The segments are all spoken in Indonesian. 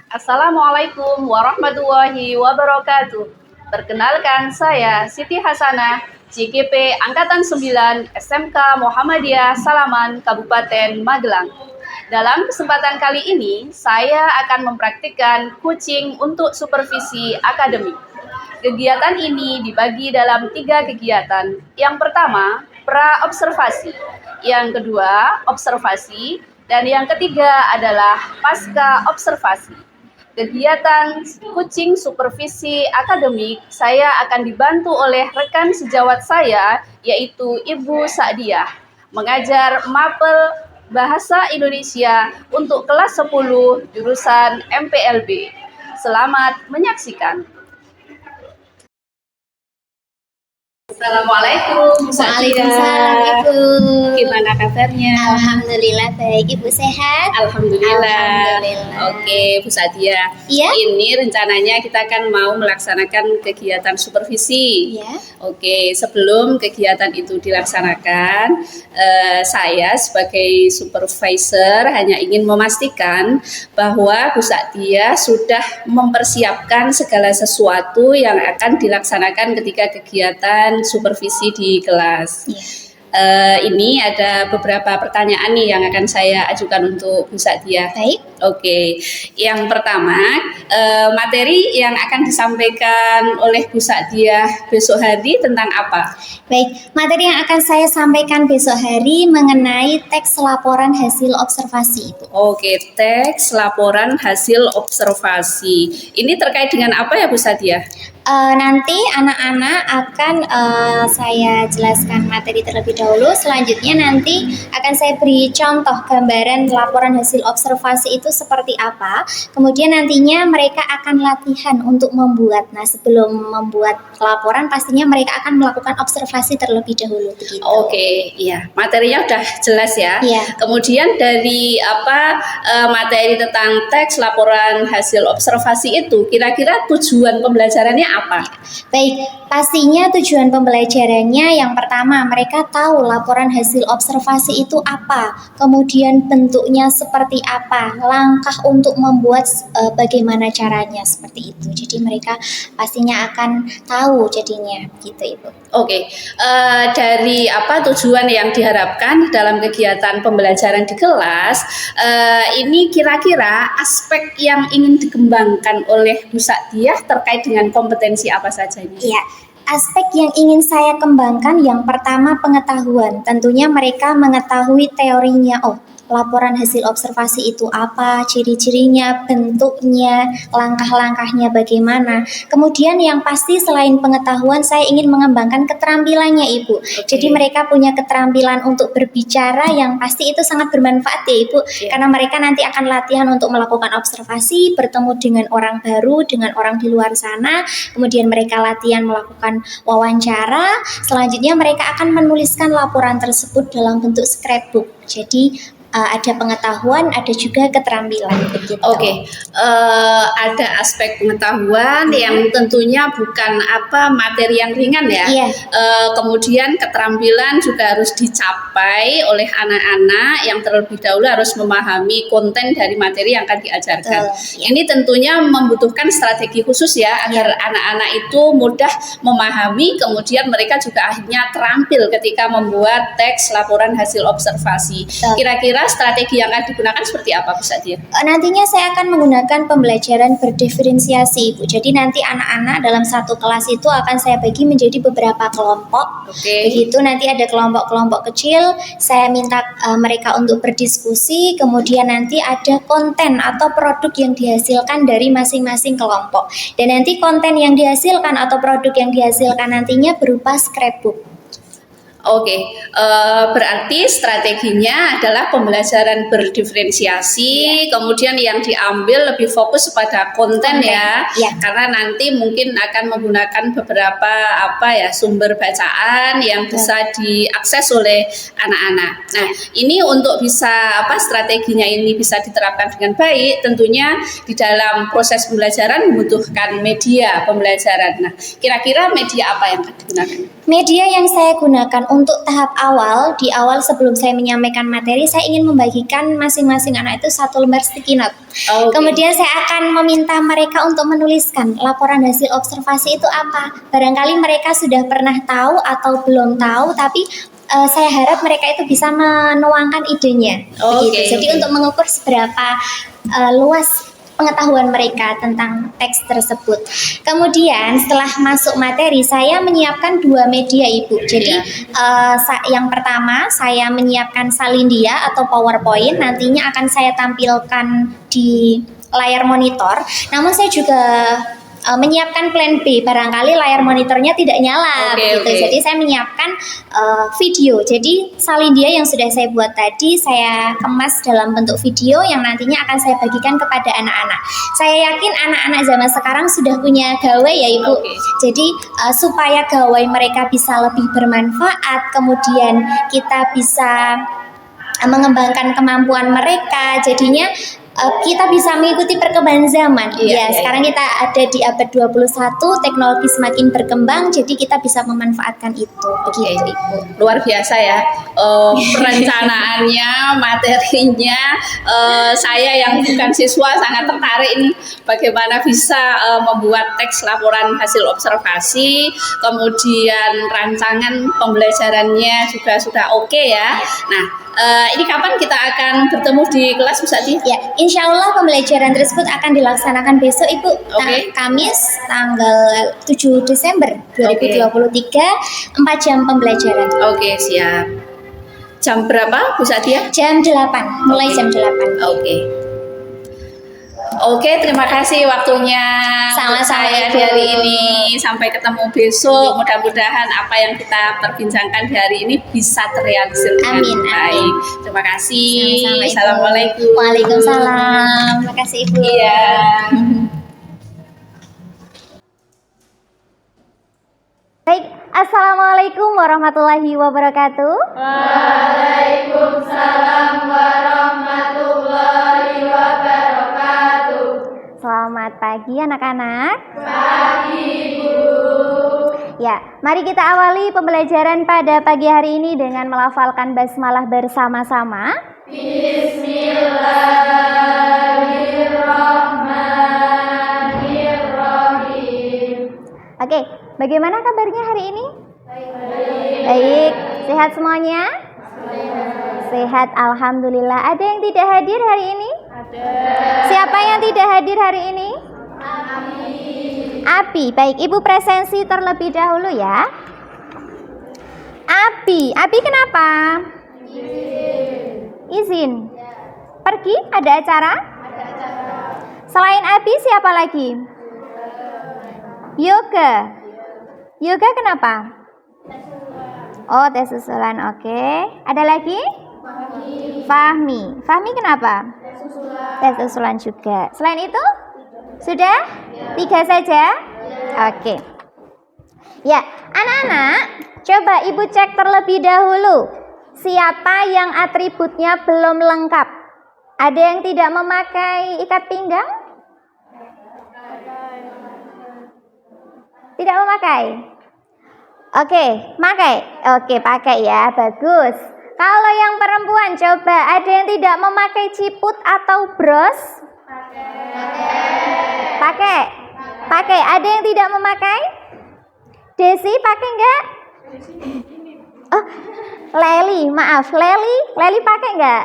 Assalamualaikum warahmatullahi wabarakatuh. Perkenalkan saya Siti Hasanah, CGP Angkatan 9 SMK Muhammadiyah Salaman, Kabupaten Magelang. Dalam kesempatan kali ini, saya akan mempraktikkan coaching untuk supervisi akademik. Kegiatan ini dibagi dalam 3 kegiatan. Yang pertama, pra-observasi. Yang kedua, observasi. Dan yang ketiga adalah pasca observasi. Kegiatan coaching supervisi akademik, saya akan dibantu oleh rekan sejawat saya, yaitu Ibu Sa'diah, mengajar mapel Bahasa Indonesia untuk kelas 10 jurusan MPLB. Selamat menyaksikan. Assalamualaikum, Waalaikumsalam Ibu. Gimana kabarnya? Alhamdulillah baik, Ibu sehat? Alhamdulillah. Alhamdulillah. Oke, Bu Sa'diah. Iya. Ini rencananya kita akan mau melaksanakan kegiatan supervisi. Iya. Oke, sebelum kegiatan itu dilaksanakan, saya sebagai supervisor hanya ingin memastikan bahwa Bu Sa'diah sudah mempersiapkan segala sesuatu yang akan dilaksanakan ketika kegiatan supervisi di kelas. Iya. Ini ada beberapa pertanyaan nih yang akan saya ajukan untuk Bu Sa'diah. Baik. Oke, yang pertama, materi yang akan disampaikan oleh Bu Sa'diah besok hari tentang apa? Baik, materi yang akan saya sampaikan besok hari mengenai teks laporan hasil observasi, Ibu. Oke, teks laporan hasil observasi. Ini terkait dengan apa ya Bu Sa'diah? Nanti anak-anak akan saya jelaskan materi terlebih dahulu. Selanjutnya nanti akan saya beri contoh gambaran laporan hasil observasi itu seperti apa. Kemudian nantinya mereka akan latihan untuk membuat. Nah, sebelum membuat laporan pastinya mereka akan melakukan observasi terlebih dahulu. Begitu. Oke, iya. Materinya udah jelas ya. Iya. Kemudian dari materi tentang teks laporan hasil observasi itu, kira-kira tujuan pembelajarannya apa? Baik, pastinya tujuan pembelajarannya yang pertama mereka tahu laporan hasil observasi itu apa, kemudian bentuknya seperti apa, langkah untuk membuat bagaimana caranya seperti itu. Jadi mereka pastinya akan tahu jadinya, gitu Ibu. Oke, dari tujuan yang diharapkan dalam kegiatan pembelajaran di kelas, ini kira-kira aspek yang ingin dikembangkan oleh Bu Sa'diah terkait dengan kompetensi apa saja ini? Iya. Aspek yang ingin saya kembangkan yang pertama pengetahuan. Tentunya mereka mengetahui teorinya. Laporan hasil observasi itu apa, ciri-cirinya, bentuknya, langkah-langkahnya bagaimana. Kemudian yang pasti selain pengetahuan saya ingin mengembangkan keterampilannya Ibu. Jadi mereka punya keterampilan untuk berbicara yang pasti itu sangat bermanfaat ya Ibu. Karena mereka nanti akan latihan untuk melakukan observasi, bertemu dengan orang baru, dengan orang di luar sana. Kemudian mereka latihan melakukan wawancara. Selanjutnya mereka akan menuliskan laporan tersebut dalam bentuk scrapbook. Jadi ada pengetahuan, ada juga keterampilan begitu. Oke, ada aspek pengetahuan yang tentunya bukan materi yang ringan ya. Iya. Kemudian keterampilan juga harus dicapai oleh anak-anak yang terlebih dahulu harus memahami konten dari materi yang akan diajarkan. Iya. Ini tentunya membutuhkan strategi khusus ya agar anak-anak itu mudah memahami, kemudian mereka juga akhirnya terampil ketika membuat teks laporan hasil observasi. Kira-kira strategi yang akan digunakan seperti apa Bu Sa'diah? Nantinya saya akan menggunakan pembelajaran berdiferensiasi Ibu. Jadi nanti anak-anak dalam satu kelas itu akan saya bagi menjadi beberapa kelompok. Oke. Begitu nanti ada kelompok-kelompok kecil, saya minta mereka untuk berdiskusi, kemudian nanti ada konten atau produk yang dihasilkan dari masing-masing kelompok. Dan nanti konten yang dihasilkan atau produk yang dihasilkan nantinya berupa scrapbook. Oke, berarti strateginya adalah pembelajaran berdiferensiasi, kemudian yang diambil lebih fokus pada konten ya, karena nanti mungkin akan menggunakan beberapa sumber bacaan yang bisa diakses oleh anak-anak. Nah, ini untuk bisa strateginya ini bisa diterapkan dengan baik, tentunya di dalam proses pembelajaran membutuhkan media pembelajaran. Nah, kira-kira media apa yang akan digunakan? Media yang saya gunakan untuk tahap awal, di awal sebelum saya menyampaikan materi, saya ingin membagikan masing-masing anak itu 1 lembar sticky note. Kemudian saya akan meminta mereka untuk menuliskan laporan hasil observasi itu apa. Barangkali mereka sudah pernah tahu atau belum tahu, tapi saya harap mereka itu bisa menuangkan idenya. Begitu. Jadi untuk mengukur seberapa luas pengetahuan mereka tentang teks tersebut. Kemudian setelah masuk materi, saya menyiapkan 2 media, Ibu. Jadi yang pertama saya menyiapkan salindia atau PowerPoint, nantinya akan saya tampilkan di layar monitor. Namun saya juga menyiapkan plan B, barangkali layar monitornya tidak nyala, Jadi saya menyiapkan video. Jadi salindia yang sudah saya buat tadi saya kemas dalam bentuk video yang nantinya akan saya bagikan kepada anak-anak. Saya yakin anak-anak zaman sekarang sudah punya gawai ya, Ibu. Jadi supaya gawai mereka bisa lebih bermanfaat, kemudian kita bisa mengembangkan kemampuan mereka, jadinya kita bisa mengikuti perkembangan zaman. Sekarang kita ada di abad 21, teknologi semakin berkembang, jadi kita bisa memanfaatkan itu. Begitu, Ibu. Luar biasa ya, perencanaannya, materinya. Saya yang bukan siswa sangat tertarik ini bagaimana bisa membuat teks laporan hasil observasi, kemudian rancangan pembelajarannya juga sudah oke ya. Nah, ini kapan kita akan bertemu di kelas, Bu Sati? Ya, insya Allah pembelajaran tersebut akan dilaksanakan besok, Ibu. Kamis tanggal 7 Desember 2023, 4 jam pembelajaran. Oke, siap. Jam berapa, Bu Satia? Jam 8, mulai jam 8. Oke, terima kasih waktunya sama saya di hari ini. Sampai ketemu besok. Mudah-mudahan apa yang kita perbincangkan di hari ini bisa terrealisir dengan baik. Terima kasih. Sama-sama, Assalamualaikum. Waalaikumsalam. Terima kasih, Ibu. Iya. Baik, Assalamualaikum warahmatullahi wabarakatuh. Waalaikumsalam warahmatullahi wabarakatuh. Selamat pagi anak-anak. Pagi, Bu. Ya, mari kita awali pembelajaran pada pagi hari ini dengan melafalkan basmalah bersama-sama. Bismillahirrahmanirrahim. Oke, bagaimana kabarnya hari ini? Baik, sehat semuanya? Sehat, alhamdulillah. Ada yang tidak hadir hari ini? Siapa yang tidak hadir hari ini? Abi. Baik, Ibu presensi terlebih dahulu ya. Abi kenapa? Izin. Pergi? Ada acara? Selain Abi siapa lagi? Yoga kenapa? Oh, tes susulan, oke. Ada lagi? Fahmi kenapa? Tes susulan juga. Selain itu? Sudah? 3 saja? Oke. Ya, anak-anak, coba Ibu cek terlebih dahulu. Siapa yang atributnya belum lengkap? Ada yang tidak memakai ikat pinggang? Tidak memakai? Oke, pakai ya, bagus. Kalau yang perempuan coba ada yang tidak memakai ciput atau bros? Pakai. Ada yang tidak memakai? Desi pakai enggak? Oh, Leli pakai enggak?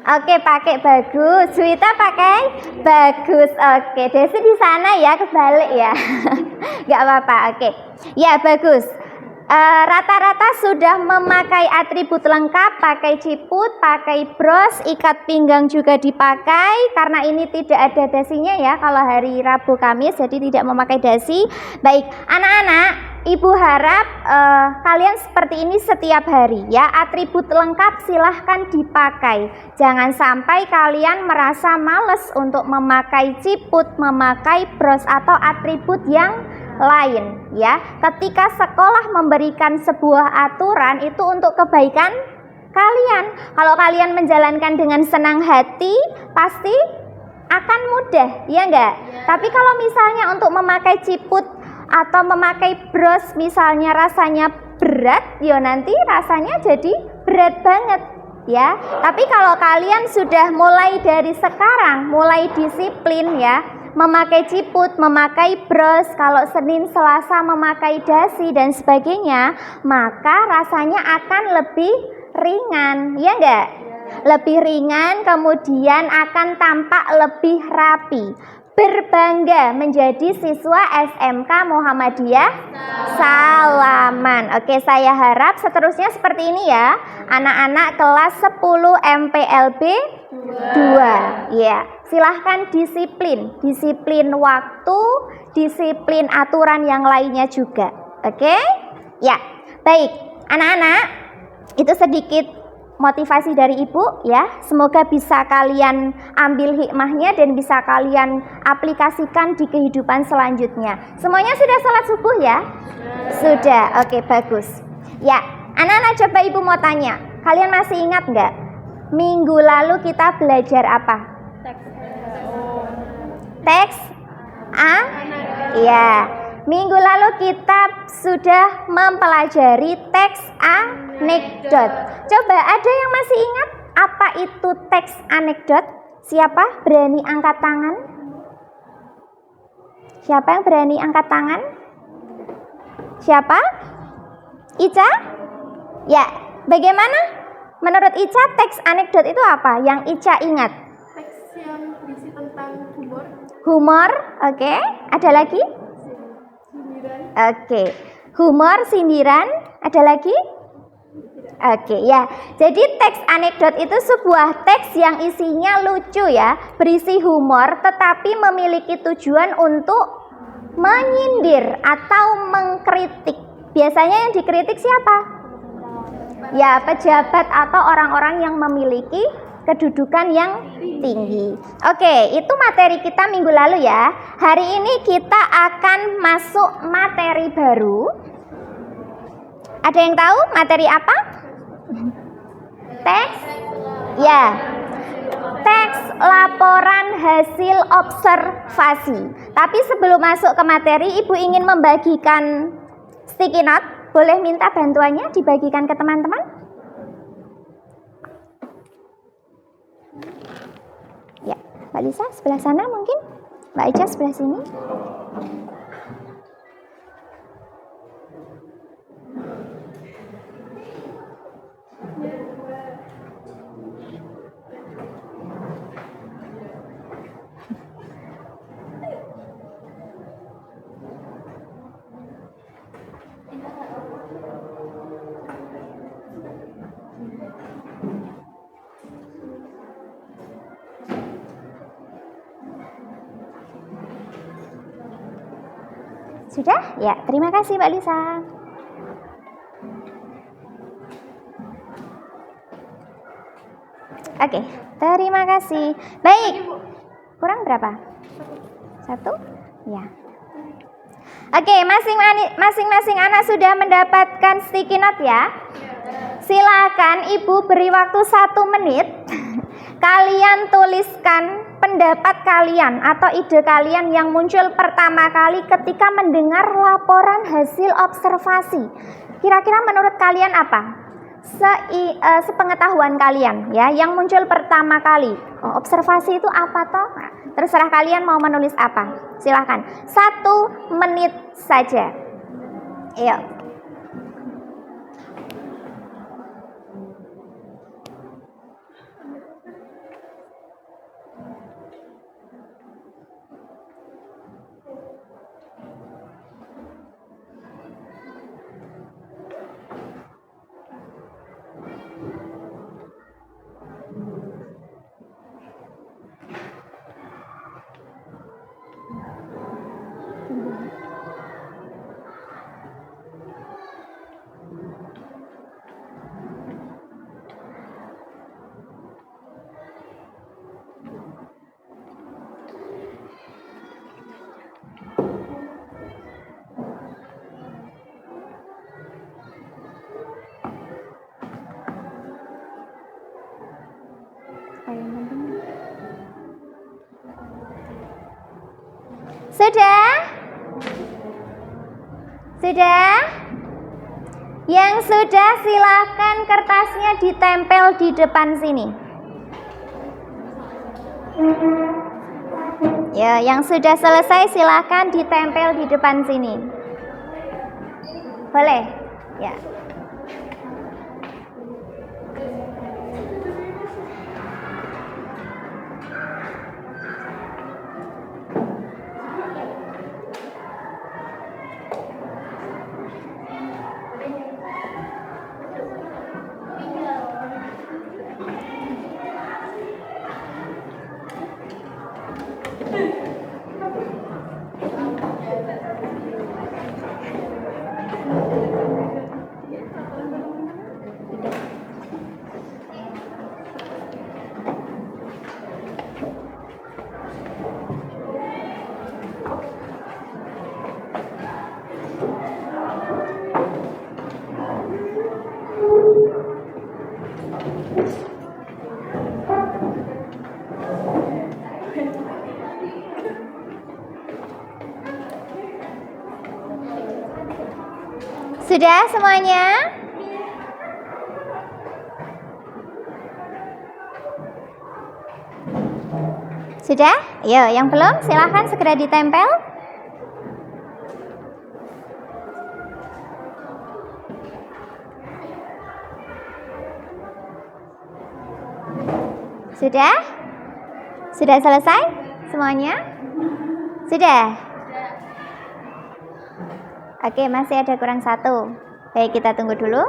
Oke, pakai, bagus. Juwita pakai? Bagus. Oke, Desi di sana ya, kebalik ya. Enggak apa-apa. Oke. Ya, bagus. Rata-rata sudah memakai atribut lengkap, pakai ciput, pakai bros, ikat pinggang juga dipakai. Karena ini tidak ada dasinya ya kalau hari Rabu Kamis, jadi tidak memakai dasi. Baik, anak-anak, Ibu harap kalian seperti ini setiap hari ya. Atribut lengkap silahkan dipakai. Jangan sampai kalian merasa males untuk memakai ciput, memakai bros atau atribut yang lain ya. Ketika sekolah memberikan sebuah aturan itu untuk kebaikan kalian. Kalau kalian menjalankan dengan senang hati pasti akan mudah, ya enggak? Tapi kalau misalnya untuk memakai ciput atau memakai bros misalnya rasanya berat, ya nanti rasanya jadi berat banget ya. Tapi kalau kalian sudah mulai dari sekarang, mulai disiplin ya, memakai ciput, memakai bros, kalau Senin Selasa memakai dasi dan sebagainya, maka rasanya akan lebih ringan, ya enggak? Lebih ringan, kemudian akan tampak lebih rapi. Berbangga menjadi siswa SMK Muhammadiyah Salaman. Oke, saya harap seterusnya seperti ini ya. Anak-anak kelas 10 MPLB 2. Ya, silahkan disiplin waktu, disiplin aturan yang lainnya juga. Oke? Ya, baik. Anak-anak, itu sedikit motivasi dari Ibu ya. Semoga bisa kalian ambil hikmahnya dan bisa kalian aplikasikan di kehidupan selanjutnya. Semuanya sudah sholat subuh ya? Sudah. Oke, bagus. Ya, anak-anak, coba Ibu mau tanya, kalian masih ingat nggak? Minggu lalu kita belajar apa? Teks ya. Minggu lalu kita sudah mempelajari teks anekdot. Coba ada yang masih ingat apa itu teks anekdot? Siapa berani angkat tangan? Siapa yang berani angkat tangan? Siapa? Ica? Ya, bagaimana? Menurut Ica teks anekdot itu apa? Yang Ica ingat? Teks yang berisi tentang humor. Humor, oke. Ada lagi? Oke, humor, sindiran, ada lagi? Oke, ya. Jadi teks anekdot itu sebuah teks yang isinya lucu ya, berisi humor, tetapi memiliki tujuan untuk menyindir atau mengkritik. Biasanya yang dikritik siapa? Ya, pejabat atau orang-orang yang memiliki kedudukan yang tinggi. Oke, itu materi kita minggu lalu ya. Hari ini kita akan masuk materi baru. Ada yang tahu materi apa? Teks? Ya. Teks laporan hasil observasi. Tapi sebelum masuk ke materi, Ibu ingin membagikan sticky note. Boleh minta bantuannya dibagikan ke teman-teman? Ya, Mbak Lisa sebelah sana mungkin, Mbak Ica sebelah sini. Sudah? Ya, terima kasih Mbak Lisa. Oke, terima kasih. Baik, kurang berapa? 1? Ya. Oke, masing-masing anak sudah mendapatkan sticky note ya. Silakan Ibu beri waktu 1 menit. Kalian tuliskan pendapat kalian atau ide kalian yang muncul pertama kali ketika mendengar laporan hasil observasi. Kira-kira menurut kalian apa? Sepengetahuan kalian ya, yang muncul pertama kali. Observasi itu apa toh? Terserah kalian mau menulis apa. Silahkan. 1 menit saja. Ayo. Sudah? Sudah? Yang sudah silakan kertasnya ditempel di depan sini. Ya, yang sudah selesai silakan ditempel di depan sini. Boleh? Ya. Sudah semuanya? Sudah? Ayo, yang belum silahkan segera ditempel. Sudah? Sudah selesai semuanya? Sudah? Oke, masih ada kurang satu. Baik, kita tunggu dulu.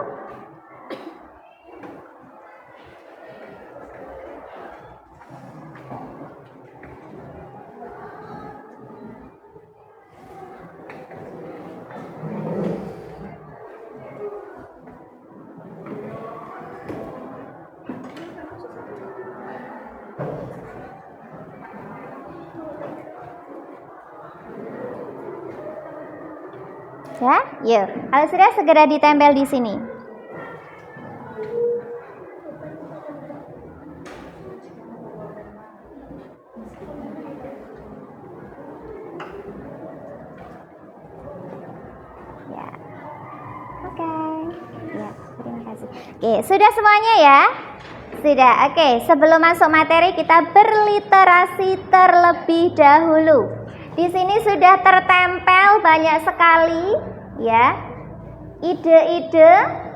Ya, yuk. Kalau sudah segera ditempel di sini. Ya. Oke. Ya, terima kasih. Oke, sudah semuanya ya? Sudah. Oke, sebelum masuk materi kita berliterasi terlebih dahulu. Di sini sudah tertempel banyak sekali ya ide-ide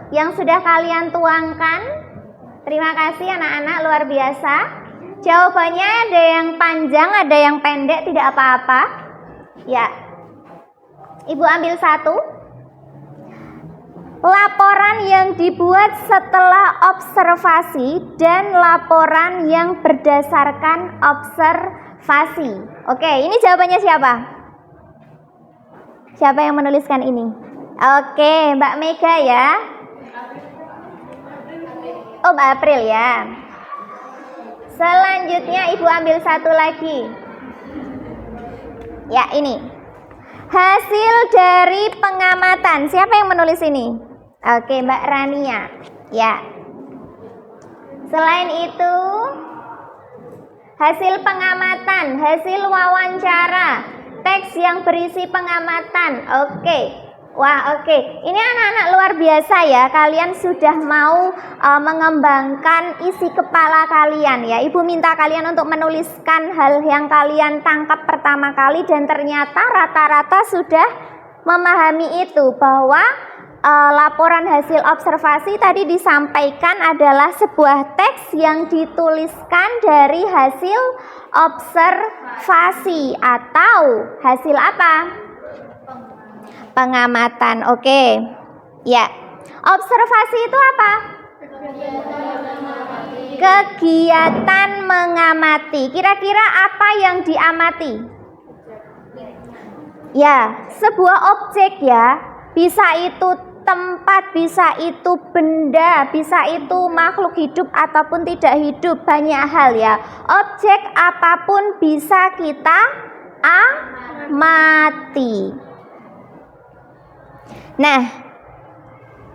yang sudah kalian tuangkan. Terima kasih anak-anak, luar biasa. Jawabannya ada yang panjang, ada yang pendek, tidak apa-apa. Ya. Ibu ambil satu. Laporan yang dibuat setelah observasi dan laporan yang berdasarkan observasi. Oke, ini jawabannya siapa? Siapa yang menuliskan ini? Oke, Mbak Mega ya. Oh, Mbak April ya. Selanjutnya Ibu ambil satu lagi. Ya, ini. Hasil dari pengamatan. Siapa yang menulis ini? Oke, Mbak Rania. Ya. Selain itu, hasil pengamatan, hasil wawancara, teks yang berisi pengamatan. Oke. Wah, oke. Ini anak-anak luar biasa ya. Kalian sudah mau mengembangkan isi kepala kalian ya. Ibu minta kalian untuk menuliskan hal yang kalian tangkap pertama kali dan ternyata rata-rata sudah memahami itu, bahwa laporan hasil observasi tadi disampaikan adalah sebuah teks yang dituliskan dari hasil observasi atau hasil apa? Pengamatan. Oke. Ya. Observasi itu apa? Kegiatan mengamati. Kira-kira apa yang diamati? Ya, sebuah objek ya. Bisa itu tempat, bisa itu benda, bisa itu makhluk hidup ataupun tidak hidup, banyak hal ya. Objek apapun bisa kita amati. Nah,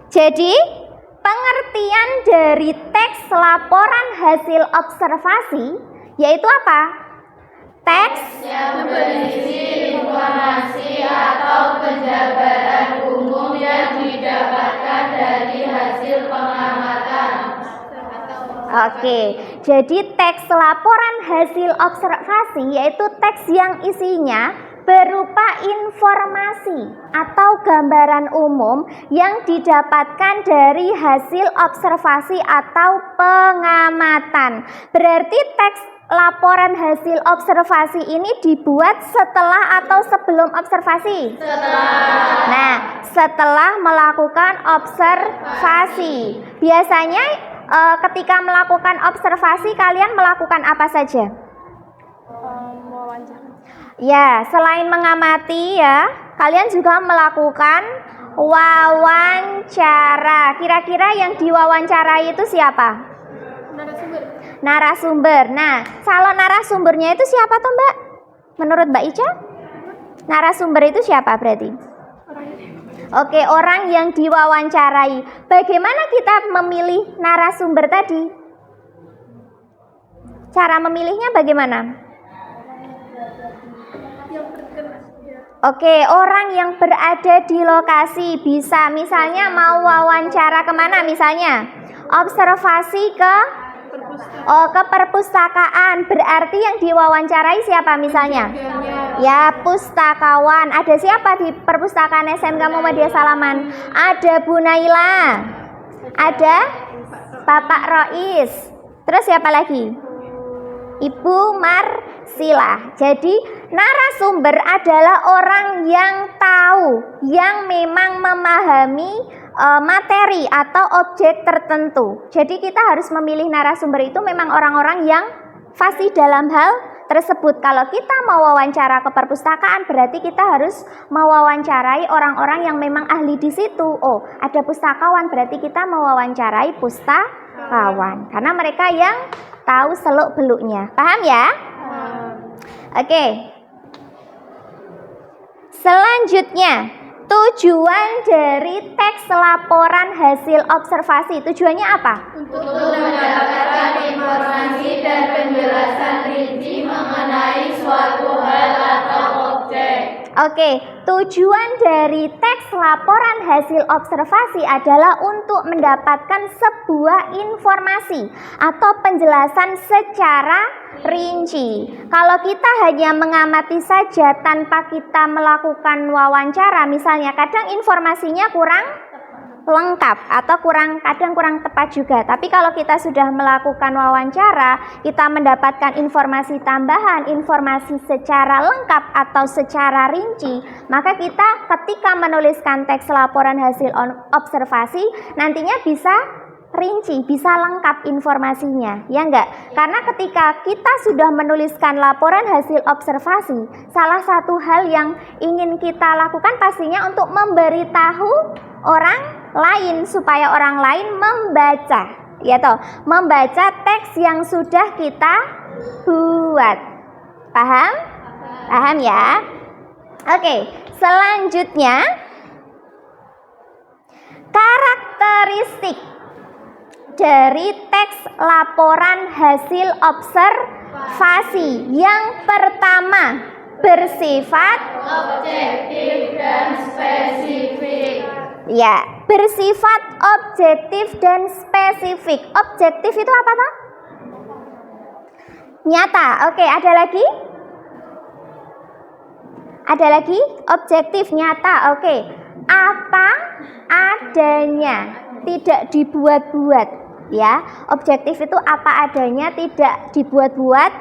jadi pengertian dari teks laporan hasil observasi yaitu apa? Teks yang berisi informasi atau penjabaran umum yang didapatkan dari Oke, jadi teks laporan hasil observasi yaitu teks yang isinya berupa informasi atau gambaran umum yang didapatkan dari hasil observasi atau pengamatan. Berarti teks laporan hasil observasi ini dibuat setelah atau sebelum observasi? Setelah. Nah, setelah melakukan observasi. Biasanya ketika melakukan observasi kalian melakukan apa saja? Wawancara. Ya, selain mengamati ya, kalian juga melakukan wawancara. Kira-kira yang diwawancarai itu siapa? Narasumber. Narasumber. Nah, calon narasumbernya itu siapa tuh Mbak? Menurut Mbak Ica? Narasumber itu siapa berarti? Oke, orang yang diwawancarai. Bagaimana kita memilih narasumber tadi? Cara memilihnya bagaimana? Oke, orang yang berada di lokasi bisa misalnya mau wawancara kemana misalnya? Observasi ke perpustakaan. Berarti yang diwawancarai siapa misalnya? Ya, pustakawan. Ada siapa di perpustakaan SMK Muhammadiyah Salaman? Ada Bu Naila. Ada Bapak Rois. Terus siapa lagi? Ibu Marsila. Jadi narasumber adalah orang yang tahu, yang memang memahami materi atau objek tertentu. Jadi kita harus memilih narasumber itu memang orang-orang yang fasih dalam hal tersebut. Kalau kita mau wawancara ke perpustakaan, berarti kita harus mewawancarai orang-orang yang memang ahli di situ. Oh, ada pustakawan, berarti kita mewawancarai pustakawan. Karena mereka yang tahu seluk-beluknya. Paham ya? Oke. Selanjutnya, tujuan dari teks laporan hasil observasi. Tujuannya apa? Untuk mendapatkan informasi dan penjelasan rinci mengenai suatu hal atau objek. Oke, tujuan dari teks laporan hasil observasi adalah untuk mendapatkan sebuah informasi atau penjelasan secara rinci. Kalau kita hanya mengamati saja tanpa kita melakukan wawancara, misalnya kadang informasinya kurang lengkap atau kadang kurang tepat juga. Tapi kalau kita sudah melakukan wawancara, kita mendapatkan informasi tambahan, informasi secara lengkap atau secara rinci, maka kita ketika menuliskan teks laporan hasil observasi nantinya bisa rinci, bisa lengkap informasinya, ya enggak? Karena ketika kita sudah menuliskan laporan hasil observasi, salah satu hal yang ingin kita lakukan pastinya untuk memberitahu orang lain supaya orang lain membaca, ya toh, membaca teks yang sudah kita buat. Paham? Paham ya? Oke, selanjutnya karakteristik dari teks laporan hasil observasi. Yang pertama, bersifat Objektif dan spesifik. ya, bersifat objektif dan spesifik. Objektif itu apa toh? Nyata. Oke, ada lagi? Ada lagi? Objektif, nyata. Oke. Apa adanya, tidak dibuat-buat, ya. Objektif itu apa adanya, tidak dibuat-buat.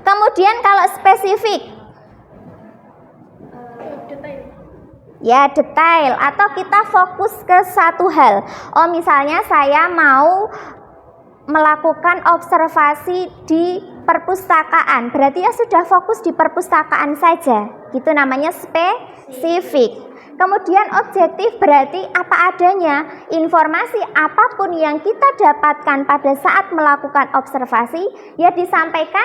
Kemudian kalau spesifik, ya, detail atau kita fokus ke satu hal. Oh, misalnya saya mau melakukan observasi di perpustakaan, berarti ya sudah fokus di perpustakaan saja. Itu namanya spesifik. Kemudian objektif berarti apa adanya, informasi apapun yang kita dapatkan pada saat melakukan observasi ya disampaikan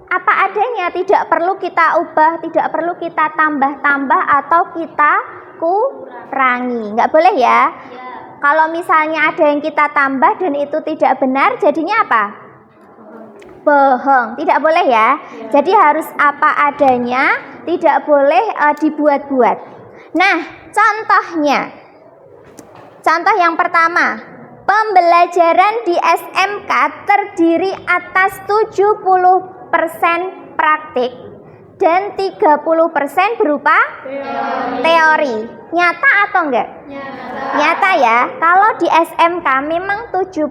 apa adanya, tidak perlu kita ubah, tidak perlu kita tambah-tambah atau kita kurangi. Nggak boleh ya. Kalau misalnya ada yang kita tambah dan itu tidak benar, jadinya apa? Bohong. Tidak boleh ya. Jadi harus apa adanya, tidak boleh dibuat-buat. Nah, contohnya. Contoh yang pertama, Pembelajaran di SMK terdiri atas 70% praktik dan 30% berupa teori. Nyata atau enggak? Nyata ya. Kalau di SMK memang 70%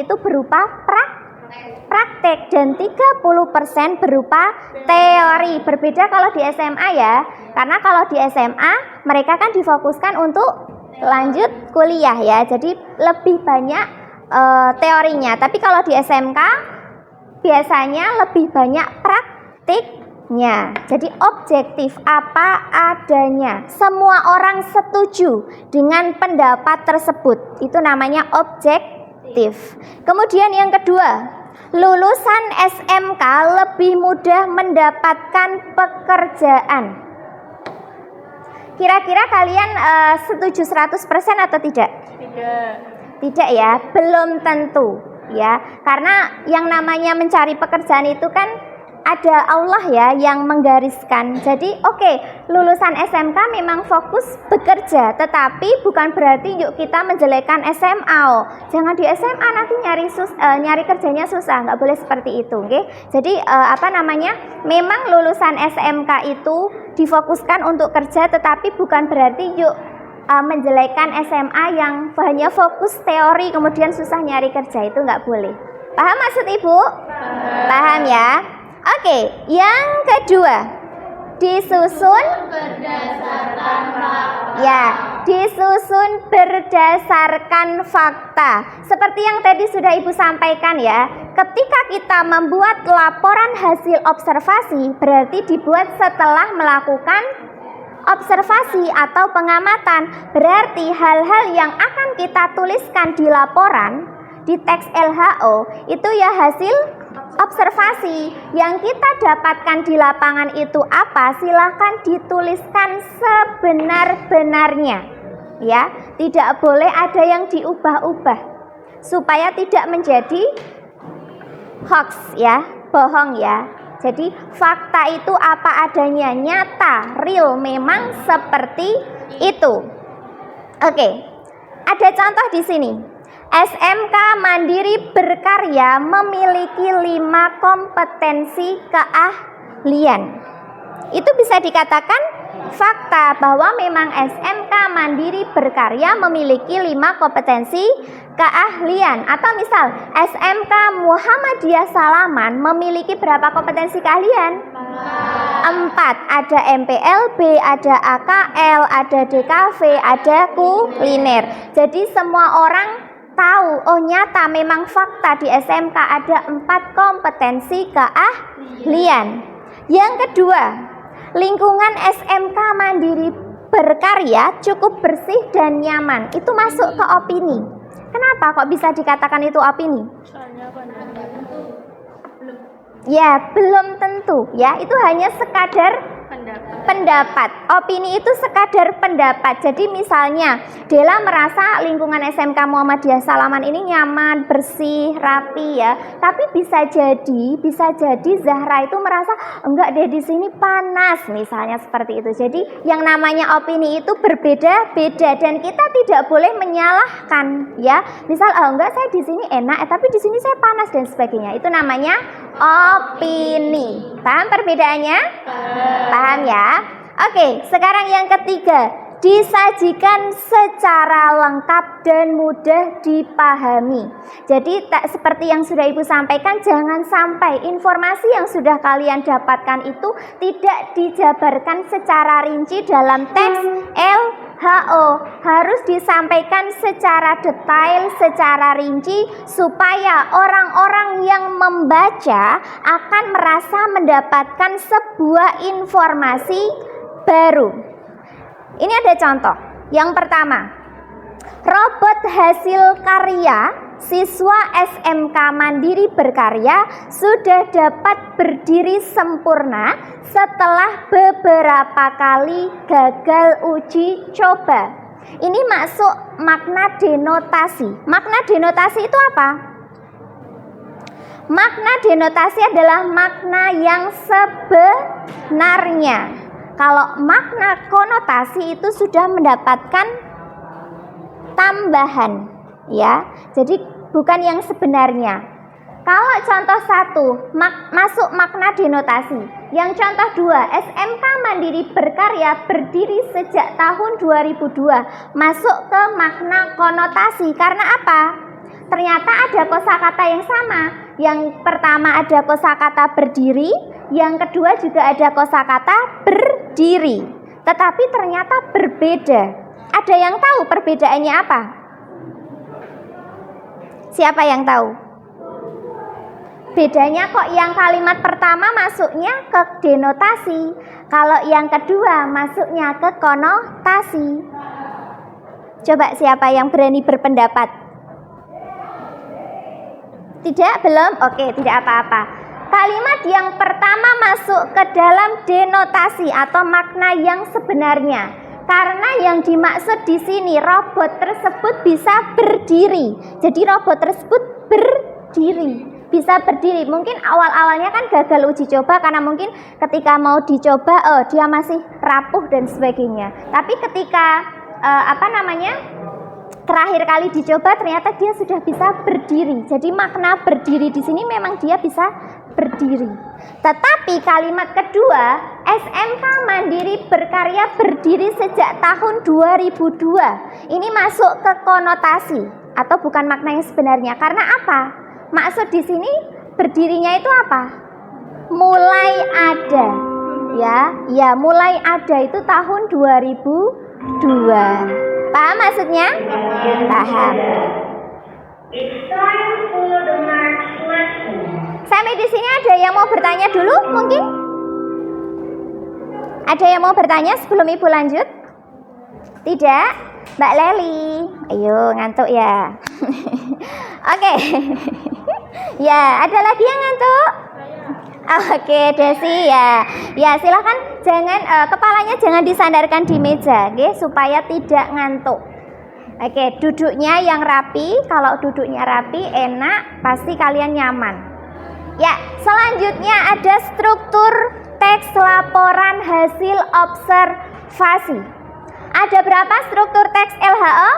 itu berupa praktek dan 30% berupa teori. Berbeda kalau di SMA ya. Karena kalau di SMA mereka kan difokuskan untuk lanjut kuliah ya. Jadi lebih banyak teorinya. Tapi kalau di SMK biasanya lebih banyak praktiknya. Jadi objektif apa adanya. Semua orang setuju dengan pendapat tersebut. Itu namanya objektif. Kemudian yang kedua, lulusan SMK lebih mudah mendapatkan pekerjaan. Kira-kira kalian setuju 100% atau tidak? Tidak ya, belum tentu ya. Karena yang namanya mencari pekerjaan itu kan ada Allah ya yang menggariskan. Jadi lulusan SMK memang fokus bekerja, tetapi bukan berarti yuk kita menjelekkan SMA. Jangan di SMA nanti nyari kerjanya susah, nggak boleh seperti itu, oke? Jadi memang lulusan SMK itu difokuskan untuk kerja, tetapi bukan berarti yuk menjelekkan SMA yang hanya fokus teori kemudian susah nyari kerja, itu nggak boleh. Paham maksud Ibu? Paham ya? Oke, yang kedua, disusun berdasarkan fakta. Seperti yang tadi sudah Ibu sampaikan ya, ketika kita membuat laporan hasil observasi, berarti dibuat setelah melakukan observasi atau pengamatan. Berarti hal-hal yang akan kita tuliskan di laporan, di teks LHO, itu ya hasil observasi. Yang kita dapatkan di lapangan itu apa? Silahkan dituliskan sebenar-benarnya ya, tidak boleh ada yang diubah-ubah supaya tidak menjadi hoax ya, bohong ya. Jadi fakta itu apa adanya, nyata, real, memang seperti itu. Oke, ada contoh di sini. SMK Mandiri Berkarya memiliki 5 kompetensi keahlian. Itu bisa dikatakan fakta bahwa memang SMK Mandiri Berkarya memiliki 5 kompetensi keahlian. Atau misal SMK Muhammadiyah Salaman memiliki berapa kompetensi keahlian? 4. Ada MPLB, ada AKL, ada DKV, ada kuliner. Jadi semua orang tahu, nyata memang fakta di SMK ada 4 kompetensi keahlian. Yang kedua, lingkungan SMK Mandiri Berkarya cukup bersih dan nyaman. Itu masuk ke opini. Kenapa kok bisa dikatakan itu opini? Ya, belum tentu ya. Itu hanya sekadar pendapat. Opini itu sekadar pendapat. Jadi misalnya Dela merasa lingkungan SMK Muhammadiyah Salaman ini nyaman, bersih, rapi ya. Tapi bisa jadi Zahra itu merasa enggak deh, di sini panas, misalnya seperti itu. Jadi yang namanya opini itu berbeda-beda dan kita tidak boleh menyalahkan ya. Misal enggak, saya di sini enak, tapi di sini saya panas dan sebagainya. Itu namanya opini. Paham perbedaannya? Paham ya? Oke, sekarang yang ketiga, disajikan secara lengkap dan mudah dipahami. Jadi seperti yang sudah Ibu sampaikan, jangan sampai informasi yang sudah kalian dapatkan itu tidak dijabarkan secara rinci dalam teks LHO. Harus disampaikan secara detail, secara rinci, supaya orang-orang yang membaca akan merasa mendapatkan sebuah informasi baru. Ini ada contoh. Yang pertama, robot hasil karya siswa SMK Mandiri Berkarya sudah dapat berdiri sempurna setelah beberapa kali gagal uji coba. Ini masuk makna denotasi. Makna denotasi itu apa? Makna denotasi adalah makna yang sebenarnya. Kalau makna konotasi itu sudah mendapatkan tambahan Ya, jadi bukan yang sebenarnya. Kalau contoh 1 masuk makna denotasi. Yang contoh 2, SMK Mandiri Berkarya berdiri sejak tahun 2002, masuk ke makna konotasi. Karena apa? Ternyata ada kosakata yang sama. Yang pertama ada kosakata berdiri, yang kedua juga ada kosakata berdiri. Tetapi ternyata berbeda. Ada yang tahu perbedaannya apa? Siapa yang tahu? Bedanya kok yang kalimat pertama masuknya ke denotasi, kalau yang kedua masuknya ke konotasi. Coba siapa yang berani berpendapat? Tidak, belum? Oke, tidak apa-apa. Kalimat yang pertama masuk ke dalam denotasi atau makna yang sebenarnya. Karena yang dimaksud di sini robot tersebut bisa berdiri. Jadi robot tersebut berdiri. Bisa berdiri. Mungkin awal-awalnya kan gagal uji coba karena mungkin ketika mau dicoba dia masih rapuh dan sebagainya. Tapi ketika terakhir kali dicoba ternyata dia sudah bisa berdiri. Jadi makna berdiri di sini memang dia bisa berdiri. Tetapi kalimat kedua, SMK Mandiri Berkarya berdiri sejak tahun 2002. Ini masuk ke konotasi atau bukan makna yang sebenarnya. Karena apa? Maksud di sini berdirinya itu apa? Mulai ada. Ya, mulai ada itu tahun 2002. Paham maksudnya? Paham. Sampai di sini ada yang mau bertanya dulu mungkin? Ada yang mau bertanya sebelum Ibu lanjut? Tidak? Mbak Leli, ayo ngantuk ya. Oke. Ya, ada lagi yang ngantuk? Oke, Desi ya. Ya, silahkan jangan kepalanya jangan disandarkan di meja, oke, supaya tidak ngantuk. Oke, duduknya yang rapi. Kalau duduknya rapi, enak, pasti kalian nyaman. Ya, selanjutnya ada struktur teks laporan hasil observasi. Ada berapa struktur teks LHO?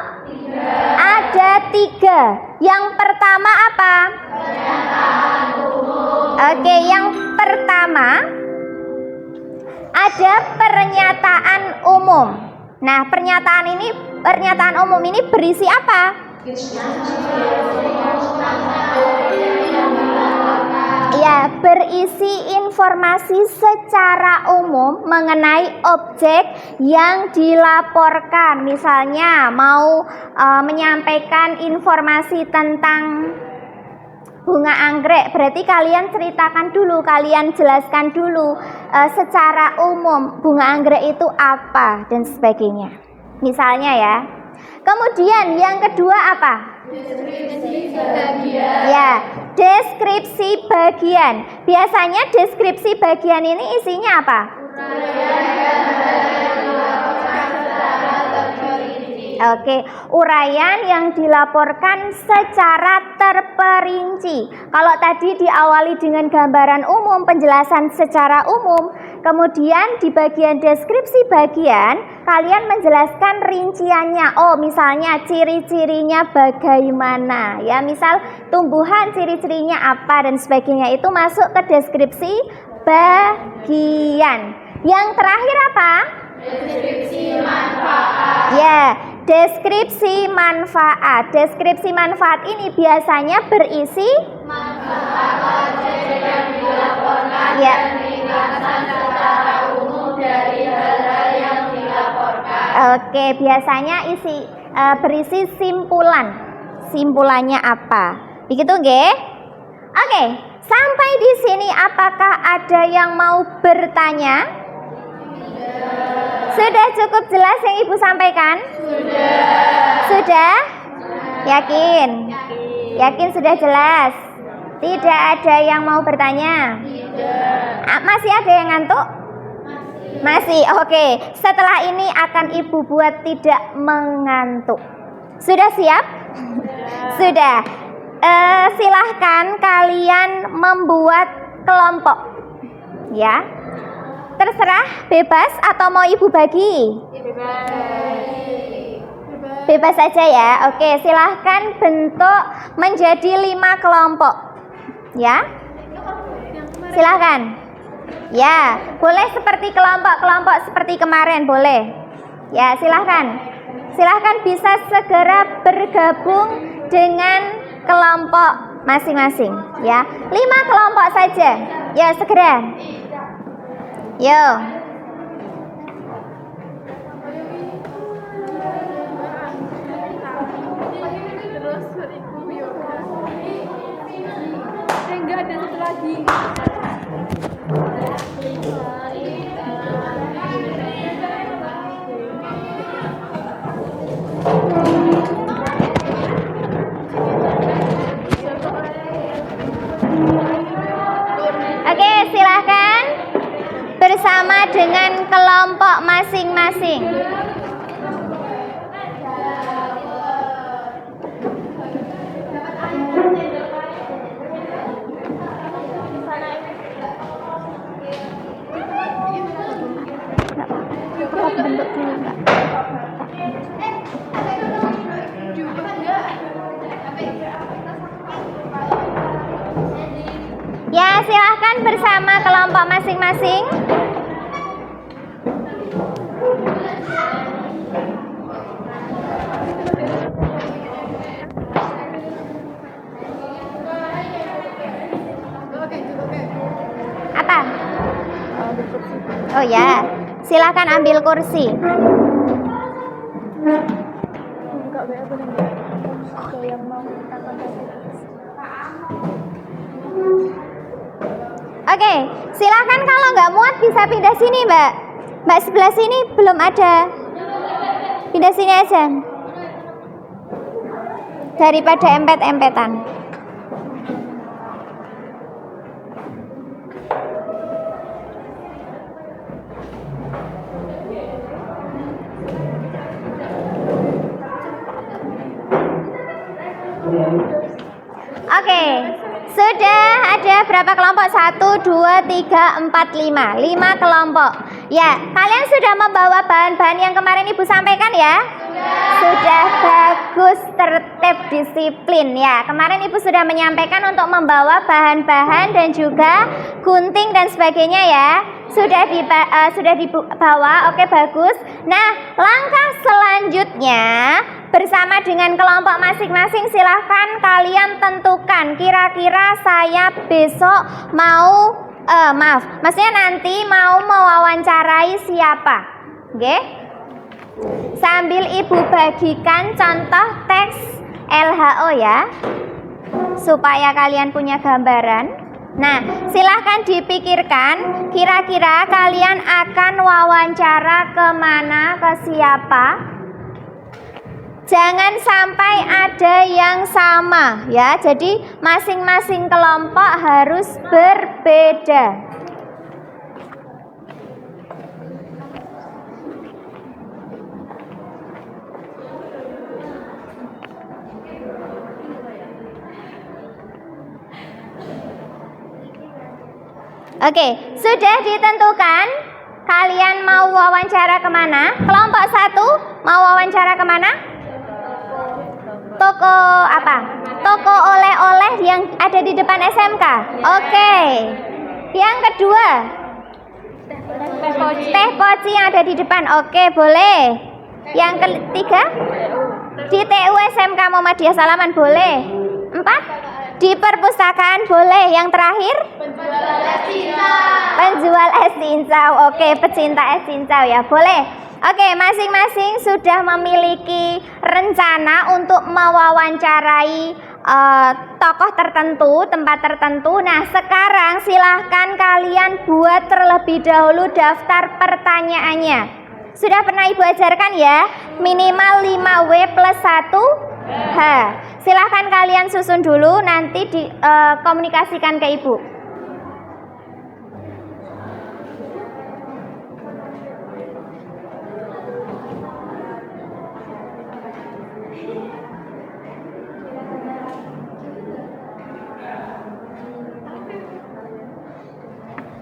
3. Ada 3. Yang pertama apa? Pernyataan umum. Oke, yang pertama ada pernyataan umum. Nah, pernyataan umum ini berisi apa? Ya, berisi informasi secara umum mengenai objek yang dilaporkan. Misalnya mau menyampaikan informasi tentang bunga anggrek, berarti kalian ceritakan dulu, kalian jelaskan dulu secara umum bunga anggrek itu apa dan sebagainya. Misalnya ya. Kemudian yang kedua apa? Deskripsi bagian. Ya, deskripsi bagian. Biasanya deskripsi bagian ini isinya apa? Oke, uraian yang dilaporkan secara terperinci. Kalau tadi diawali dengan gambaran umum, penjelasan secara umum, kemudian di bagian deskripsi bagian, kalian menjelaskan rinciannya. Oh, misalnya ciri-cirinya bagaimana, ya, misal tumbuhan ciri-cirinya apa dan sebagainya, itu masuk ke deskripsi bagian. Yang terakhir apa? Deskripsi manfaat. Ya, deskripsi manfaat. Deskripsi manfaat ini biasanya berisi manfaat yang dilaporkan dan ringkasan secara umum dari hal-hal yang dilaporkan. Oke, biasanya berisi simpulan. Simpulannya apa? Begitu, nggih? Oke, sampai di sini apakah ada yang mau bertanya? Sudah cukup jelas yang Ibu sampaikan? Sudah? Yakin? Yakin sudah jelas? Tidak ada yang mau bertanya? Masih ada yang ngantuk? Masih? Oke. Setelah ini akan Ibu buat tidak mengantuk. Sudah siap? Sudah. Silahkan kalian membuat kelompok. Ya. Terserah, bebas atau mau Ibu bagi? Bebas. Bebas saja ya. Oke, silahkan bentuk menjadi 5 kelompok. Ya. Silahkan. Ya, boleh seperti kelompok-kelompok seperti kemarin, boleh. Ya, silahkan. Silahkan bisa segera bergabung dengan kelompok masing-masing. Ya, 5 kelompok saja. Ya, segera. Yo. Terus beriku yoga. Enggak ada satu lagi. Oke, silahkan bersama dengan kelompok masing-masing. Bentuk dulu, Mbak. Ya, silahkan bersama kelompok masing-masing. Apa? Oh ya, silahkan ambil kursi. Oke, silahkan kalau nggak muat bisa pindah sini, Mbak. Mbak sebelah sini belum ada. Pindah sini aja. Daripada empet-empetan. Oke, sudah ada berapa kelompok? 1, 2, 3, 4, 5. 5 kelompok. Ya, kalian sudah membawa bahan-bahan yang kemarin Ibu sampaikan ya? Sudah bagus, tertib, disiplin ya. Kemarin Ibu sudah menyampaikan untuk membawa bahan-bahan dan juga gunting dan sebagainya ya. Sudah dibawa, oke bagus. Nah, langkah selanjutnya bersama dengan kelompok masing-masing silahkan kalian tentukan kira-kira saya besok maksudnya nanti mau mewawancarai siapa. Oke? Sambil Ibu bagikan contoh teks LHO ya, supaya kalian punya gambaran. Nah, silahkan dipikirkan kira-kira kalian akan wawancara kemana, ke siapa. Jangan sampai ada yang sama ya. Jadi masing-masing kelompok harus berbeda. Oke, sudah ditentukan kalian mau wawancara kemana? Kelompok 1 mau wawancara kemana? Toko apa? Toko oleh-oleh yang ada di depan SMK. Oke. Yang kedua, teh poci yang ada di depan. Oke, boleh. Yang ketiga, di TU SMK Muhammadiyah Salaman boleh. 4, di perpustakaan boleh. Yang terakhir, penjual es cincau. Oke, pecinta es cincau ya, boleh. Oke, masing-masing sudah memiliki rencana untuk mewawancarai tokoh tertentu, tempat tertentu. Nah, sekarang silahkan kalian buat terlebih dahulu daftar pertanyaannya. Sudah pernah Ibu ajarkan ya, minimal 5W plus 1H. Silahkan kalian susun dulu, nanti dikomunikasikan ke Ibu.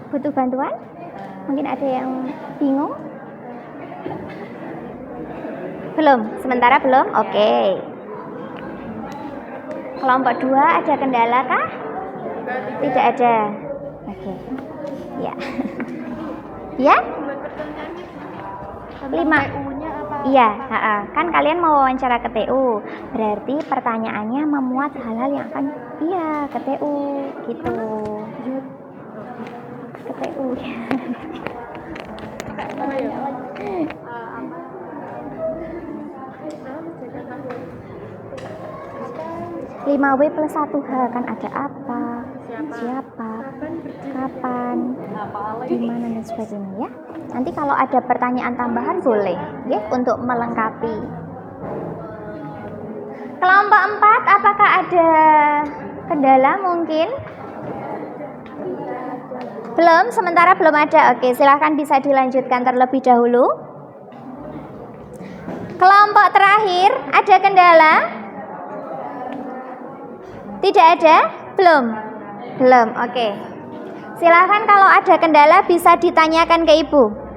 Butuh bantuan? Mungkin ada yang bingung? Belum, sementara belum. Oke. Kelompok 2 ada kendala kah? Tidak ada. Oke. Ya. Ya? 5. Iya, kan kalian mau wawancara ke TU. Berarti pertanyaannya memuat hal-hal yang akan ke TU gitu. Ke TU. 5W plus 1H kan ada apa, siapa, kapan, di mana dan sebagainya ya. Nanti kalau ada pertanyaan tambahan boleh ya untuk melengkapi. Kelompok 4 apakah ada kendala mungkin? Belum, sementara belum ada. Oke, silahkan bisa dilanjutkan terlebih dahulu. Kelompok terakhir ada kendala? Tidak ada? Belum? Belum, oke. Silahkan kalau ada kendala bisa ditanyakan ke Ibu.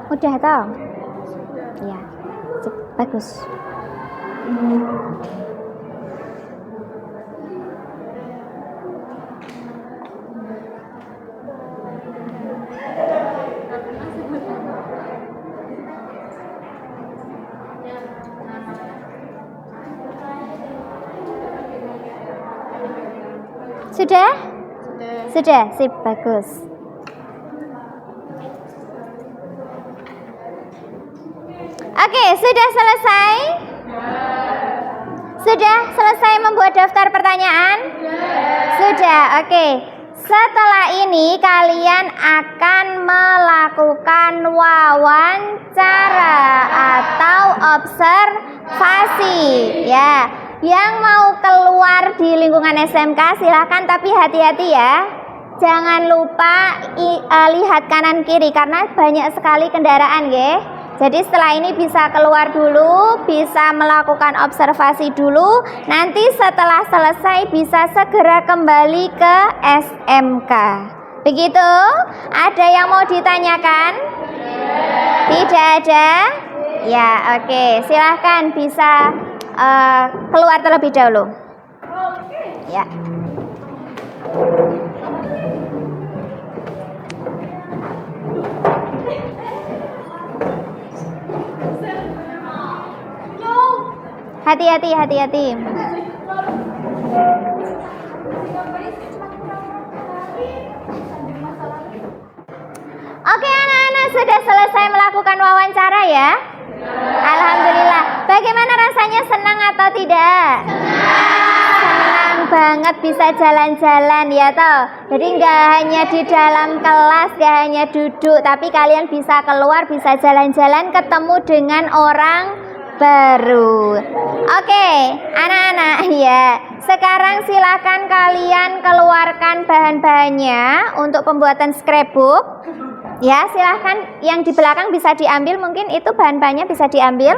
Udah tahu? Ya, bagus. Sudah? Sudah, sip, bagus. Oke, sudah selesai? Sudah selesai membuat daftar pertanyaan? Sudah, oke. Setelah ini kalian akan melakukan wawancara atau observasi ya. Yang mau keluar di lingkungan SMK silahkan, tapi hati-hati ya. Jangan lupa lihat kanan kiri karena banyak sekali kendaraan ya. Jadi setelah ini bisa keluar dulu, bisa melakukan observasi dulu. Nanti setelah selesai bisa segera kembali ke SMK. Begitu? Ada yang mau ditanyakan? Tidak ada? Ya, oke. Silahkan bisa keluar terlebih dahulu. Ya. Hati-hati, hati-hati. Oke anak-anak, sudah selesai melakukan wawancara ya? Alhamdulillah. Bagaimana rasanya, senang atau tidak? Senang banget bisa jalan-jalan ya toh. Jadi nggak hanya di dalam kelas, nggak hanya duduk, tapi kalian bisa keluar, bisa jalan-jalan, ketemu dengan orang baru. Oke, anak-anak ya. Sekarang silakan kalian keluarkan bahan-bahannya untuk pembuatan scrapbook. Ya, silahkan yang di belakang bisa diambil, mungkin itu bahan-bahannya bisa diambil.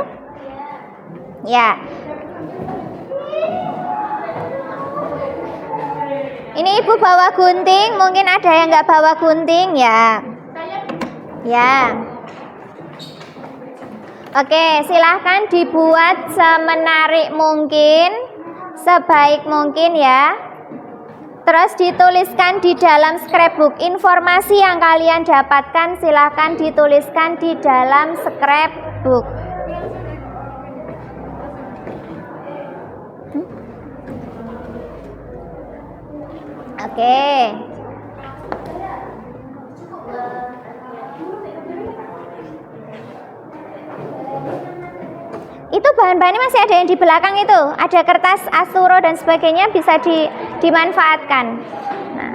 Ya. Ini Ibu bawa gunting, mungkin ada yang nggak bawa gunting ya. Ya. Oke, silahkan dibuat semenarik mungkin, sebaik mungkin ya. Terus dituliskan di dalam scrapbook. Informasi yang kalian dapatkan silahkan dituliskan di dalam scrapbook. Oke. Itu bahan-bahannya masih ada yang di belakang itu. Ada kertas asuro dan sebagainya, bisa dimanfaatkan. Nah.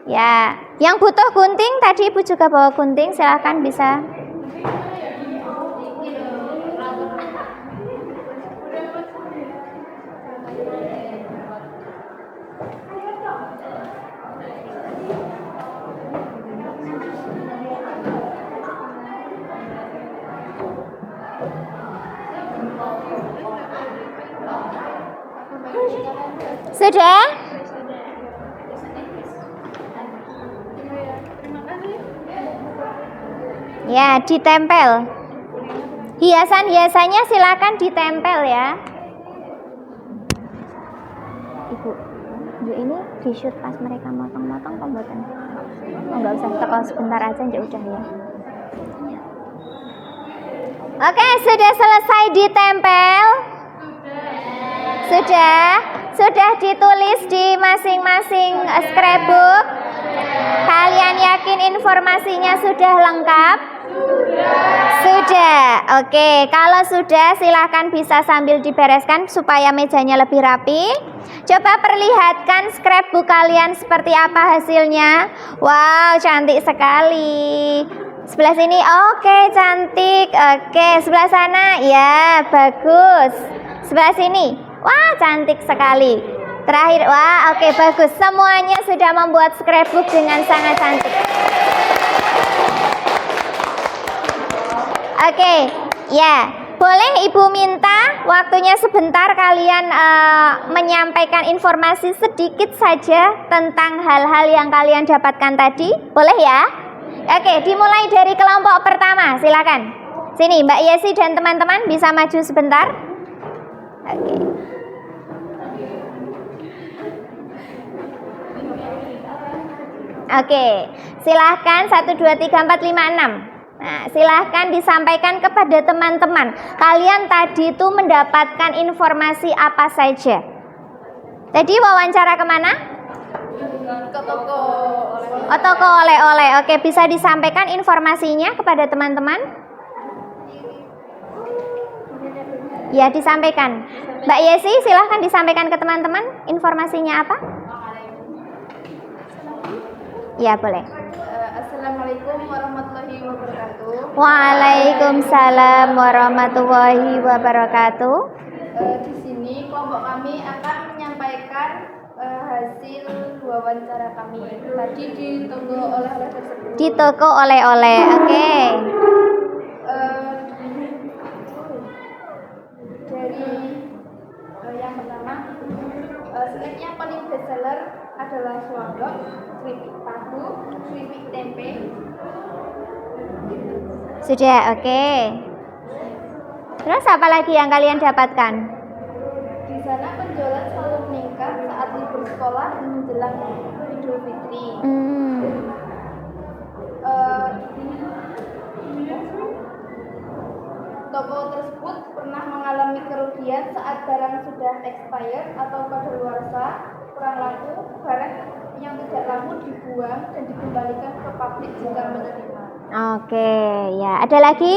Ya, yang butuh gunting tadi Ibu juga bawa gunting, silahkan bisa. Sudah? Ya, ditempel. Hiasan-hiasannya silakan ditempel ya. Ibu ini di shoot pas mereka motong-motong pembuatan. Oh, nggak usah, teko sebentar aja ya udah ya. Oke, sudah selesai ditempel? Sudah ditulis di masing-masing scrapbook? Kalian yakin informasinya sudah lengkap? Sudah. Oke, kalau sudah silahkan bisa sambil dibereskan supaya mejanya lebih rapi. Coba perlihatkan scrapbook kalian seperti apa hasilnya. Wow, cantik sekali. Sebelah sini, oke, cantik. Oke, sebelah sana, ya, bagus. Sebelah sini, wah, cantik sekali. Terakhir, wah, oke, bagus. Semuanya sudah membuat scrapbook dengan sangat cantik. Oke, ya, boleh Ibu minta waktunya sebentar kalian menyampaikan informasi sedikit saja tentang hal-hal yang kalian dapatkan tadi. Boleh ya? Oke, dimulai dari kelompok pertama, silakan. Sini, Mbak Yesi dan teman-teman bisa maju sebentar. Oke. Oke, silahkan 1, 2, 3, 4, 5, 6. Nah, silahkan disampaikan kepada teman-teman. Kalian tadi itu mendapatkan informasi apa saja? Tadi wawancara kemana? Ke toko Oh, toko oleh-oleh. Oke, bisa disampaikan informasinya kepada teman-teman? Ya, disampaikan. Mbak Yesi, silahkan disampaikan ke teman-teman. Informasinya apa? Ya, boleh. Assalamualaikum warahmatullahi wabarakatuh. Waalaikumsalam warahmatullahi wabarakatuh. Di sini kelompok kami akan menyampaikan hasil wawancara kami tadi di toko oleh-oleh tersebut. Di toko oleh-oleh, oke. Dari yang pertama, snack yang paling bestseller adalah swagok, keripik tahu, keripik tempe. Sudah, oke. Terus apa lagi yang kalian dapatkan? Di sana penjualan selalu meningkat saat libur sekolah dan menjelang Idul Fitri. Toko tersebut pernah mengalami kerugian saat barang sudah expired atau kadaluarsa, kurang laku, barang yang tidak laku dibuang dan dikembalikan ke pabrik jika menerima. Oke, ya. Ada lagi?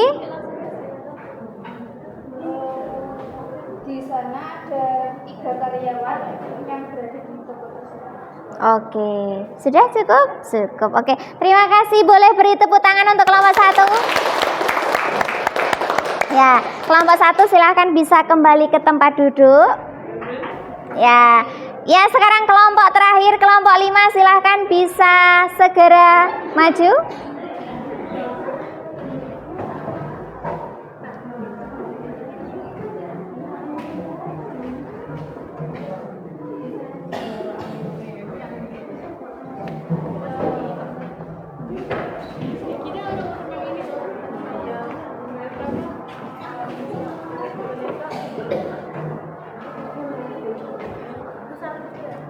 Di sana ada 3 karyawan yang berada di toko tersebut. Oke, sudah cukup? Cukup, oke. Terima kasih, boleh beri tepuk tangan untuk kelompok 1. Ya, kelompok 1 silahkan bisa kembali ke tempat duduk. Ya, ya sekarang kelompok terakhir, kelompok 5 silahkan bisa segera maju.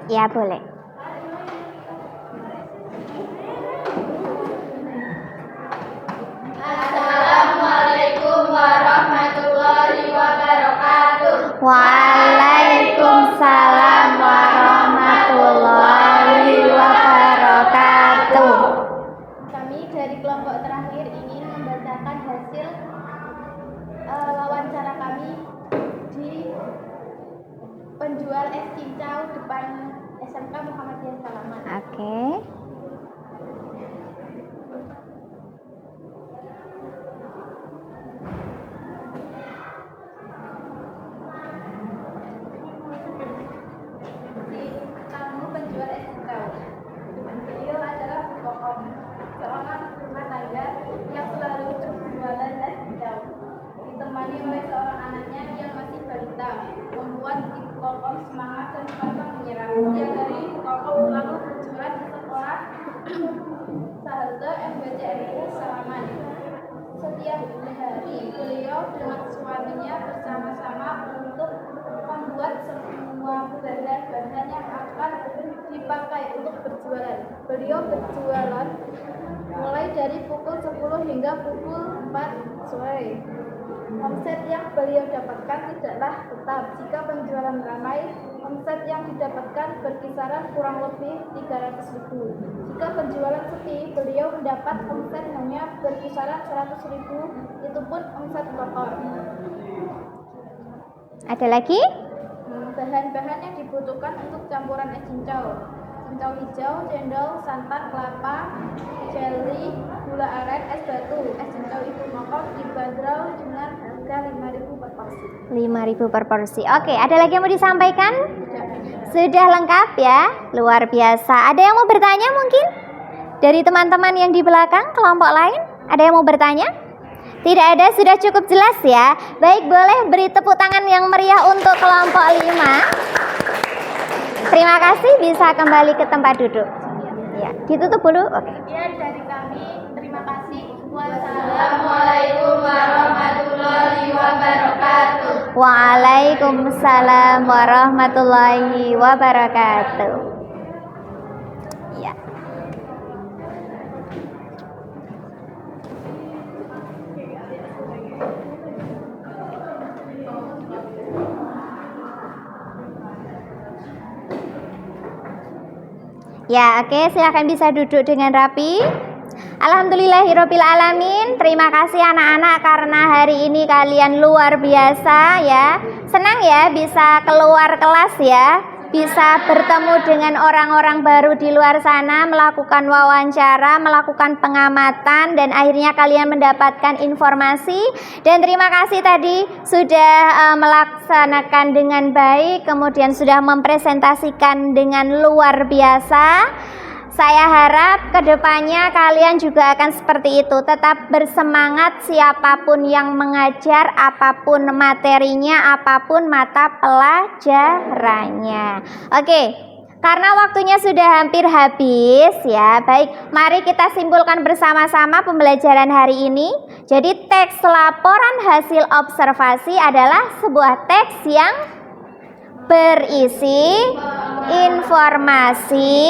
Ya, boleh. Assalamualaikum warahmatullahi wabarakatuh. Waalaikumsalam warahmatullahi wabarakatuh. Kami dari kelompok terakhir ingin membacakan hasil wawancara kami di penjual es cincau depan SMK Muhammadiyah Salaman. Oke. Ibu Kokom semangat dan pantang menyerah. Setiap hari Ibu Kokom selalu berjuang di sekolah Sahalte MBCMU Salaman. Setiap hari beliau dengan suaminya bersama-sama untuk membuat semua bahan-bahan yang akan dipakai untuk berjualan. Beliau berjualan mulai dari pukul 10 hingga pukul 4 sore. Omset yang beliau dapatkan tidaklah tetap. Jika penjualan ramai, omset yang didapatkan berkisaran kurang lebih 300.000. Jika penjualan sepi, beliau mendapat omset hanya berkisaran 100.000, itu pun omset kotor. Ada lagi? Bahan-bahan yang dibutuhkan untuk campuran es cincau: cincau hijau, cendol, santan, kelapa, jelly, gula aren, es batu. Es cincau Ibu Kokom dibanderol dengan harga 5.000 per porsi. 5.000 per porsi. Oke, ada lagi yang mau disampaikan? Sudah lengkap ya? Luar biasa. Ada yang mau bertanya mungkin? Dari teman-teman yang di belakang, kelompok lain? Ada yang mau bertanya? Tidak ada, sudah cukup jelas ya. Baik, boleh beri tepuk tangan yang meriah untuk kelompok 5. Terima kasih, bisa kembali ke tempat duduk. Ya, ditutup dulu. Oke. Ya, dari kami terima kasih. Assalamualaikum warahmatullahi wabarakatuh. Waalaikumsalam warahmatullahi wabarakatuh. Ya. Ya, oke, silakan bisa duduk dengan rapi. Alhamdulillahirabbil alamin. Terima kasih anak-anak karena hari ini kalian luar biasa ya. Senang ya bisa keluar kelas ya. Bisa bertemu dengan orang-orang baru di luar sana, melakukan wawancara, melakukan pengamatan, dan akhirnya kalian mendapatkan informasi. Dan terima kasih tadi sudah melaksanakan dengan baik, kemudian sudah mempresentasikan dengan luar biasa. Saya harap kedepannya kalian juga akan seperti itu. Tetap bersemangat siapapun yang mengajar, apapun materinya, apapun mata pelajarannya. Oke, karena waktunya sudah hampir habis ya. Baik, mari kita simpulkan bersama-sama pembelajaran hari ini. Jadi teks laporan hasil observasi adalah sebuah teks yang berisi informasi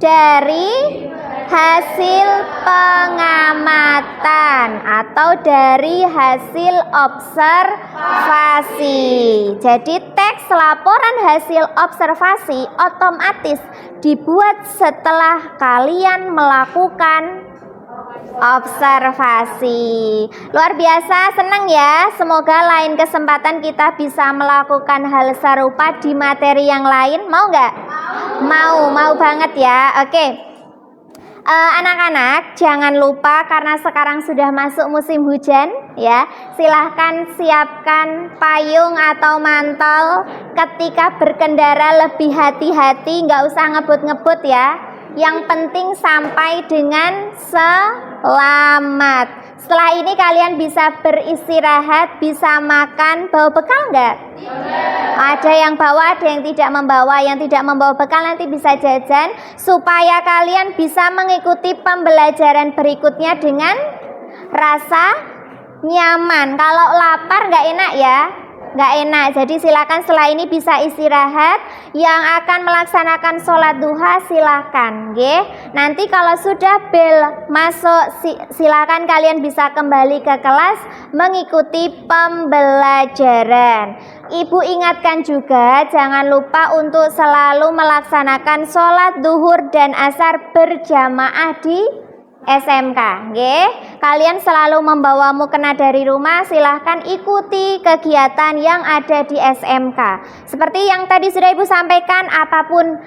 dari hasil pengamatan atau dari hasil observasi. Jadi teks laporan hasil observasi otomatis dibuat setelah kalian melakukan observasi. Luar biasa, senang ya. Semoga lain kesempatan kita bisa melakukan hal serupa di materi yang lain. Mau nggak? Mau banget ya. Oke. Anak-anak jangan lupa karena sekarang sudah masuk musim hujan ya. Silahkan siapkan payung atau mantel. Ketika berkendara lebih hati-hati, nggak usah ngebut-ngebut ya. Yang penting sampai dengan selamat. Setelah ini kalian bisa beristirahat, bisa makan. Bawa bekal nggak? Ada yang bawa, ada yang tidak membawa. Yang tidak membawa bekal nanti bisa jajan, supaya kalian bisa mengikuti pembelajaran berikutnya dengan rasa nyaman. Kalau lapar nggak enak ya, nggak enak. Jadi silakan setelah ini bisa istirahat. Yang akan melaksanakan sholat duha silakan, nanti kalau sudah bel masuk silakan kalian bisa kembali ke kelas mengikuti pembelajaran. Ibu ingatkan juga jangan lupa untuk selalu melaksanakan sholat duhur dan asar berjamaah di SMK, Kalian selalu membawa mukena dari rumah, silahkan ikuti kegiatan yang ada di SMK. Seperti yang tadi sudah Ibu sampaikan, apapun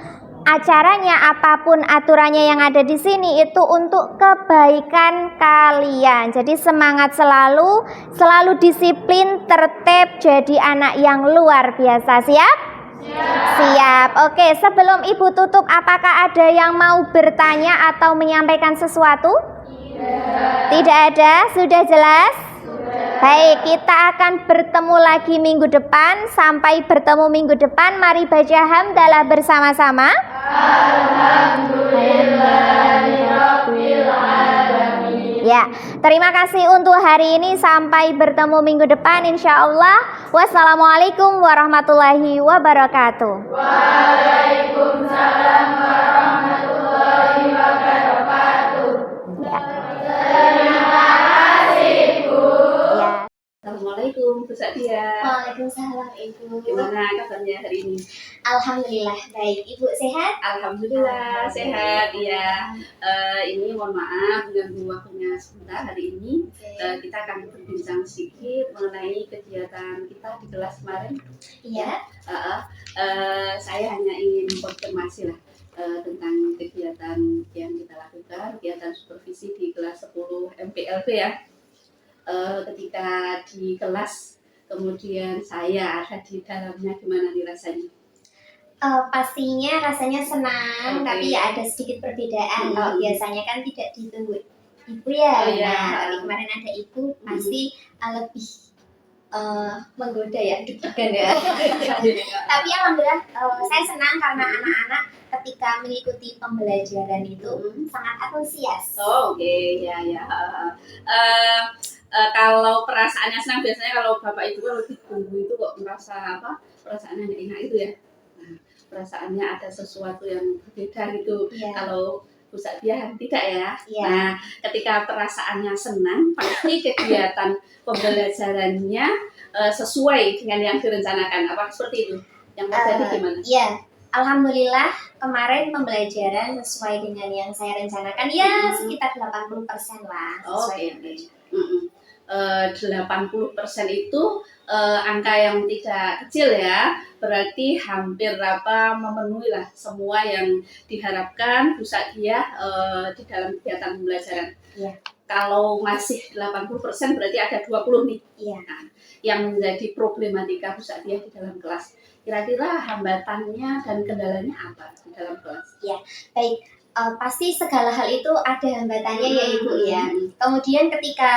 acaranya, apapun aturannya yang ada di sini itu untuk kebaikan kalian. Jadi semangat selalu disiplin, tertib, jadi anak yang luar biasa. Siap? Siap. Oke, sebelum Ibu tutup, apakah ada yang mau bertanya atau menyampaikan sesuatu? Tidak ada, sudah jelas? Baik, kita akan bertemu lagi minggu depan. Sampai bertemu minggu depan, mari baca hamdalah bersama-sama. Alhamdulillahirabbil alamin. Ya, terima kasih untuk hari ini. Sampai bertemu minggu depan insya Allah. Wassalamualaikum warahmatullahi wabarakatuh. Waalaikumsalam warahmatullahi wabarakatuh. Ya. Terima kasih, Bu. Ya. Assalamualaikum Bu Sadia. Waalaikumsalam Ibu. Gimana kabarnya hari ini? Alhamdulillah baik. Ibu sehat? Alhamdulillah sehat ya. Ini mohon maaf mengganggu waktunya sebentar hari ini. Kita akan berbincang sedikit mengenai kegiatan kita di kelas kemarin. Iya. Saya hanya ingin konfirmasi lah tentang kegiatan yang kita lakukan, kegiatan supervisi di kelas 10 MPLB ya. Ketika di kelas kemudian saya ada di dalamnya, gimana nih rasanya? Pastinya rasanya senang, Oke. tapi ya ada sedikit perbedaan. Hmm. Kalau biasanya kan tidak ditunggu ibu ya. Oh, iya. Nah, tapi kemarin ada ibu, pasti lebih menggoda ya, deg-degan ya. Tapi alhamdulillah saya senang karena anak-anak ketika mengikuti pembelajaran itu sangat antusias. Oh, oke, ya. Kalau perasaannya senang, biasanya kalau bapak ibu kalau ditunggu itu kok merasa apa? Perasaannya nggak enak itu ya. Nah, perasaannya ada sesuatu yang berbeda gitu. Iya. Kalau Bu Sadia tidak ya. Iya. Nah, ketika perasaannya senang, pasti kegiatan pembelajarannya sesuai dengan yang direncanakan. Apa seperti itu? Yang terjadi gimana? Iya, alhamdulillah kemarin pembelajaran sesuai dengan yang saya rencanakan ya sekitar 80% lah sesuai Oke. dengan 80% itu angka yang tidak kecil ya, berarti hampir memenuhi lah semua yang diharapkan Bu Sadia di dalam kegiatan pembelajaran. Iya. Kalau masih 80% berarti ada 20 nih. Iya. Nah, yang menjadi problematika Bu Sadia di dalam kelas. Kira-kira hambatannya dan kendalanya apa di dalam kelas? Baik, pasti segala hal itu ada hambatannya ya Ibu ya. Kemudian ketika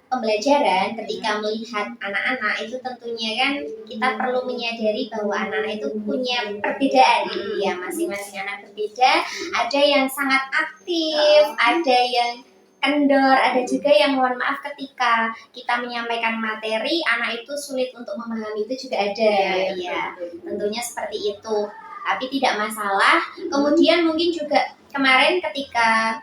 pembelajaran, ketika melihat anak-anak itu tentunya kan kita perlu menyadari bahwa anak-anak itu punya perbedaan gitu ya, masing-masing anak berbeda. Ada yang sangat aktif, ada yang kendor, ada juga yang mohon maaf ketika kita menyampaikan materi anak itu sulit untuk memahami, itu juga ada ya. Tentunya seperti itu, tapi tidak masalah. Kemudian mungkin juga kemarin ketika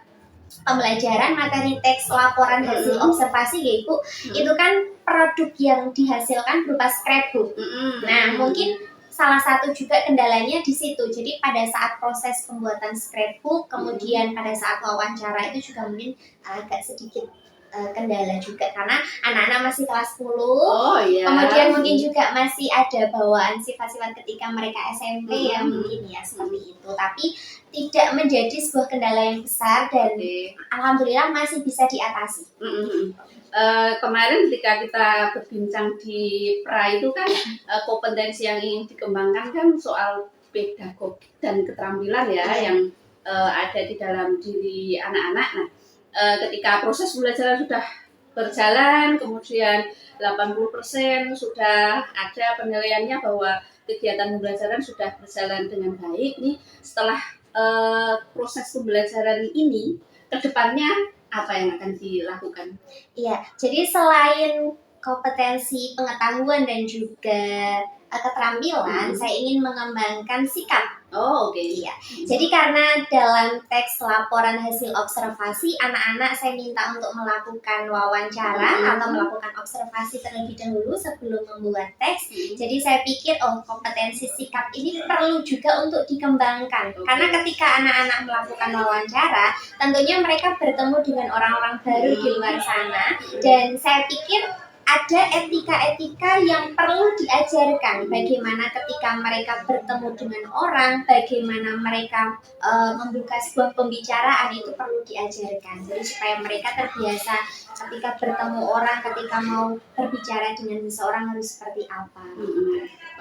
pembelajaran materi teks laporan hasil observasi ya Ibu, itu kan produk yang dihasilkan berupa scrapbook. Nah, mungkin salah satu juga kendalanya di situ. Jadi pada saat proses pembuatan scrapbook, kemudian pada saat wawancara itu juga mungkin agak sedikit kendala juga karena anak-anak masih kelas 10. Oh iya. Kemudian mungkin juga masih ada bawaan sifat-sifat ketika mereka SMP ya mungkin ya seperti itu. Tapi tidak menjadi sebuah kendala yang besar dan alhamdulillah masih bisa diatasi. Kemarin ketika kita berbincang di pra itu kan kompetensi yang ingin dikembangkan kan soal pedagogik dan keterampilan ya yang ada di dalam diri anak-anak. Nah, ketika proses pembelajaran sudah berjalan, kemudian 80% sudah ada penilaiannya bahwa kegiatan pembelajaran sudah berjalan dengan baik nih. Setelah proses pembelajaran ini, kedepannya apa yang akan dilakukan? Iya, jadi selain kompetensi pengetahuan dan juga keterampilan, saya ingin mengembangkan sikap. Oh, oke. Iya. Jadi karena dalam teks laporan hasil observasi, anak-anak saya minta untuk melakukan wawancara atau melakukan observasi terlebih dahulu sebelum membuat teks. Jadi saya pikir kompetensi sikap ini perlu juga untuk dikembangkan. Karena ketika anak-anak melakukan wawancara, tentunya mereka bertemu dengan orang-orang baru di luar sana, dan saya pikir ada etika-etika yang perlu diajarkan. Bagaimana ketika mereka bertemu dengan orang, bagaimana mereka membuka sebuah pembicaraan, itu perlu diajarkan. Jadi supaya mereka terbiasa ketika bertemu orang, ketika mau berbicara dengan seseorang harus seperti apa.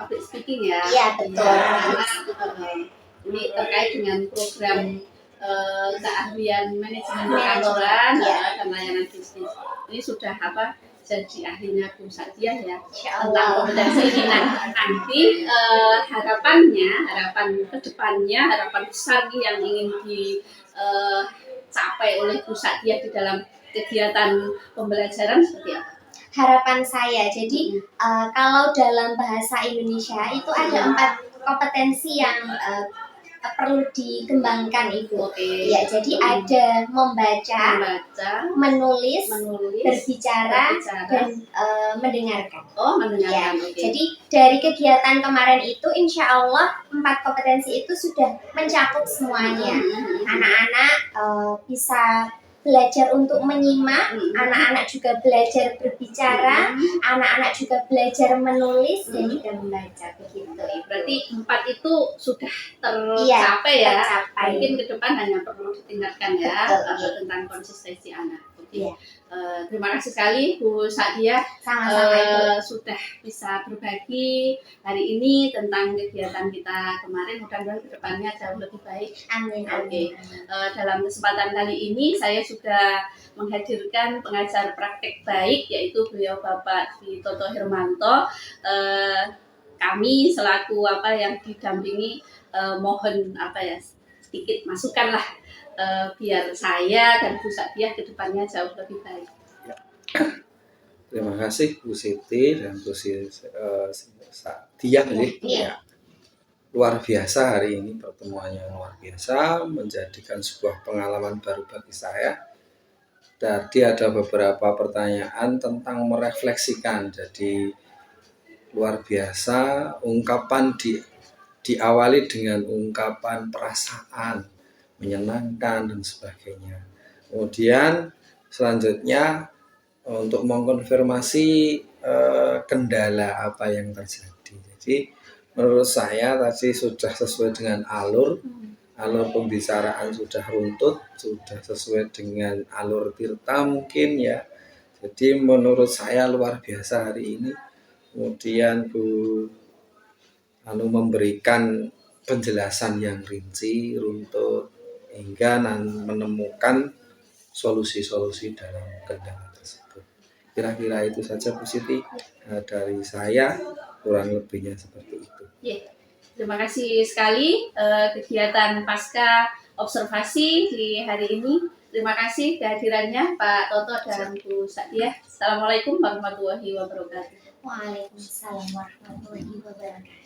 Public speaking ya? Iya, betul. Karena ini terkait dengan program keahlian manajemen perkantoran dan layanan bisnis. Ini sudah jadi ahlinya Bu Sadia ya Insya tentang Allah. kompetensi ini. Nah, nanti harapan kedepannya, harapan besar nih yang ingin dicapai oleh Bu Sadia di dalam kegiatan pembelajaran seperti apa? Harapan saya, jadi kalau dalam bahasa Indonesia itu ada 4 kompetensi yang perlu dikembangkan Ibu. Oke. Ya, jadi ada membaca, menulis, berbicara, dan mendengarkan. Oh, Ya, mendengarkan. Oke. jadi dari kegiatan kemarin itu insya Allah 4 kompetensi itu sudah mencakup semuanya. Anak-anak bisa belajar untuk menyimak, anak-anak juga belajar berbicara, anak-anak juga belajar menulis dan juga membaca begitu. Berarti 4 itu sudah tercapai ya. Tercapai. Mungkin ke depan hanya perlu ditingkatkan ya. Betul. Tentang konsistensi anak. Oke. Iya. Terima kasih sekali Bu Sadia Sama-sama Ibu. sudah bisa berbagi hari ini tentang kegiatan kita kemarin. Mudah-mudahan kedepannya jauh lebih baik. Amin. Oke. Dalam kesempatan kali ini saya sudah menghadirkan pengajar praktek baik yaitu beliau Bapak Dwi Toto Hermanto. Kami selaku yang didampingi mohon sedikit masukan lah biar saya dan Bu Sadia ke depannya jauh lebih baik. Terima kasih Bu Siti dan Bu Sadia. Ya. Luar biasa hari ini, pertemuannya luar biasa, menjadikan sebuah pengalaman baru bagi saya. Tadi ada beberapa pertanyaan tentang merefleksikan, jadi luar biasa ungkapan diawali dengan ungkapan perasaan, menyenangkan dan sebagainya. Kemudian selanjutnya untuk mengkonfirmasi kendala apa yang terjadi. Jadi menurut saya tadi sudah sesuai dengan alur pembicaraan sudah runtut, sudah sesuai dengan alur Tirta mungkin ya. Jadi menurut saya luar biasa hari ini. Kemudian Bu memberikan penjelasan yang rinci, runtut, hingga menemukan solusi-solusi dalam kendala tersebut. Kira-kira itu saja Bu Siti dari saya, kurang lebihnya seperti itu. Terima kasih sekali kegiatan pasca observasi di hari ini. Terima kasih kehadirannya Pak Toto dan Bu Sadia. Assalamualaikum warahmatullahi wabarakatuh. Waalaikumsalam warahmatullahi wabarakatuh.